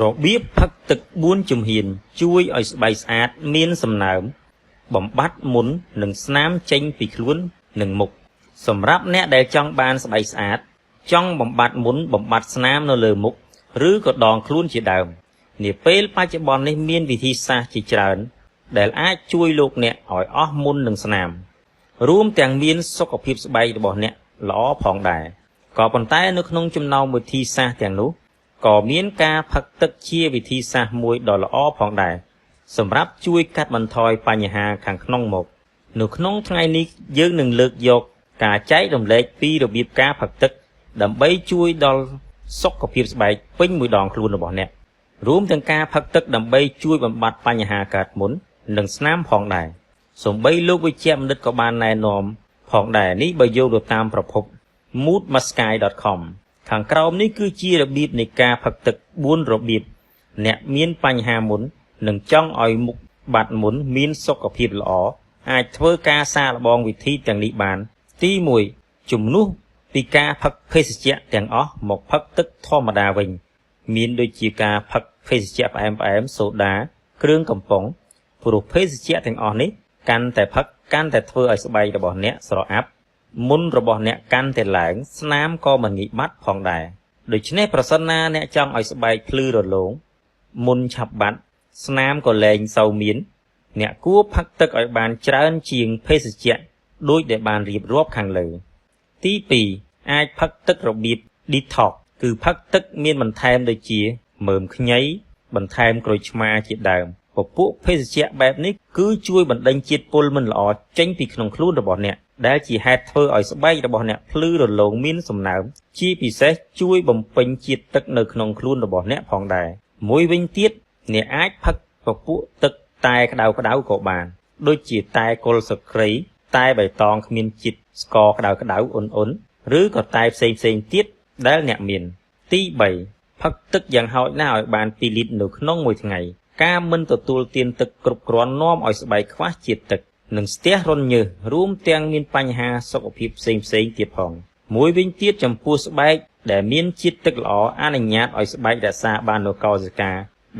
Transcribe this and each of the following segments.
របៀបផឹកទឹក4ជំហានជួយឲ្យស្បែកស្អាតមានសំណើមបំបត្តិមុននិងស្នាមចេញពីខ្លួននិងមុខសម្រាប់អ្នកដែលចង់បានស្បែកស្អាតចង់បំបត្តិមុនបំបត្តិស្នាមនៅលើមុខឬក៏ដងខ្លួនជាដើមនាពេលបច្ចុប្បន្ននេះមានវិធីសាស្ត្រជាច្រើនដែលអាចជួយលោកអ្នកឲ្យអស់មុននឹងស្នាមរួមទាំងមានសុខភាពស្បែករបស់អ្នកល្អផងដែរក៏ប៉ុន្តែនៅក្នុងចំណោមវិធីសាស្ត្រទាំងនោះក៏មានការផឹកទឹកជាវិធីសាស្ត្រមួយដ៏ល្អផងដែរសម្រាប់ជួយកាត់បន្ថយបញ្ហាខាងក្នុងមកនៅក្នុងថ្ងៃនេះយើងនឹងលើកយកការចែករំលែកពីរបៀបការផឹកទឹកដើម្បីជួយដល់សុខភាពស្បែកពេញមួយដងខ្លួនរបស់អ្នករួមទាំងការផឹកទឹកដើម្បីជួយបំបត្តិបញ្ហាកើតមុននិងស្នាមផងដែរសូម្បីលោកវិជ្ជបណ្ឌិតក៏បានណែនាំផងដែរនេះបើយោងទៅតាមប្រភព moodmaskai.com ខាងក្រោមនេះគឺជារបៀបនៃការផឹកទឹក4របៀបអ្នកមានបញ្ហាមុននិងចង់ឲ្យមុខបាត់មុនមានសុខភាពល្អអាចធ្វើការសាកល្បងវិធីទាំងនេះបានទី1ជំនួសពីការផឹកភេសជ្ជៈទាំងអស់មកផឹកទឹកធម្មតាវិញមានដូចជាការផឹកភេសជ្ជៈផ្អែមៗសូដាគ្រឿងកំប៉ុងព្រោះភេសជ្ជៈទាំងអស់នេះកាន់តែផឹកកាន់តែធ្វើឲ្យស្បែករបស់អ្នកស្រអាប់មុនរបស់អ្នកកាន់តែឡើងស្នាមក៏មិនងាយបាត់ផងដែរដូច្នេះប្រសិនណាអ្នកចង់ឲ្យស្បែកភ្លឺរលោងមុនឆាប់បាត់ស្នាមក៏លែងសូវមានអ្នកគួរផឹកទឹកឲ្យបានច្រើនជាងភេសជ្ជៈដូចដែលបានរៀបរាប់ខាងលើទី2អាចផឹកទឹករបៀប detox គឺផឹកទឹកមានបន្ថែមដូចជាមើមខ្ញីបន្ថែមក្រូចឆ្មាជាដើមពពួកភេសជ្ជៈបែបនេះគឺជួយបណ្ដេញជាតិពុលមិនល្អចេញពីក្នុងខ្លួនរបស់អ្នកដែលជាហេតុធ្វើឲ្យស្បែករបស់អ្នកភ្លឺរលោងមានសំណើមជាពិសេសជួយបំពេញជាតិទឹកនៅក្នុងខ្លួនរបស់អ្នកផងដែរមួយវិញទៀតអ្នកអាចផឹកពពួកទឹកតែក្តៅក៏បានដូចជាតែគល់ស្លឹកគ្រៃតែបៃតងគ្មានជាតិស្ករក្តៅអ៊ុនឬក៏តែផ្សេងទៀតដែលអ្នកមានទី3ផឹកទឹកយ៉ាងហោចណាស់ឲ្យបាន2លីត្រនៅក្នុងមួយថ្ងៃការមិនទទួលទានទឹកគ្រប់គ្រាន់នាំឲ្យស្បែកខ្វះជាតិទឹកនិងស្ទះរនញើសរួមទាំងមានបញ្ហាសុខភាពផ្សេងទៀតផងមួយវិញទៀតចំពោះស្បែកដែលមានជាតិទឹកល្អអនុញ្ញាតឲ្យស្បែករក្សាបាននូវកោសិកា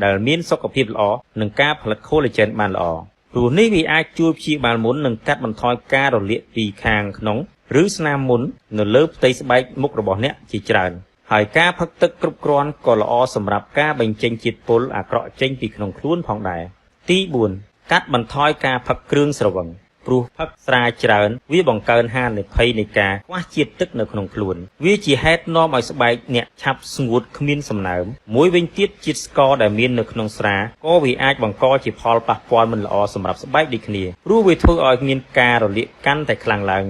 ដែលមានសុខភាពល្អនិងការផលិត collagen បានល្អព្រោះនេះវាអាចជួយព្យាបាលមុននិងកាត់បន្ថយការរលាកពីខាងក្នុងឬស្នាមមុននៅលើផ្ទៃស្បែកមុខរបស់អ្នកជាច្រើនហើយការផឹកទឹកគ្រប់គ្រាន់ក៏ល្អសម្រាប់ការបញ្ចេញជាតិពុលអាក្រក់ចេញពីក្នុងខ្លួនផងដែរទី4កាត់បន្ថយការផឹកគ្រឿងស្រវឹងព្រោះផឹកស្រាច្រើនវាបង្កើនហានិភ័យនៃការខ្វះជាតិទឹកនៅក្នុងខ្លួនវាជាហេតុនាំឲ្យស្បែកអ្នកឆាប់ស្ងួតគ្មានសំណើមមួយវិញទៀតជាតិស្ករដែលមាននៅក្នុងស្រាក៏វាអាចបង្កជាផលប៉ះពាល់មិនល្អសម្រាប់ស្បែកដូចគ្នាព្រោះវាធ្វើឲ្យមានការរលាកកាន់តែខ្លាំងឡើង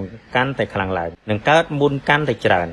និងកើតមុនកាន់តែច្រើន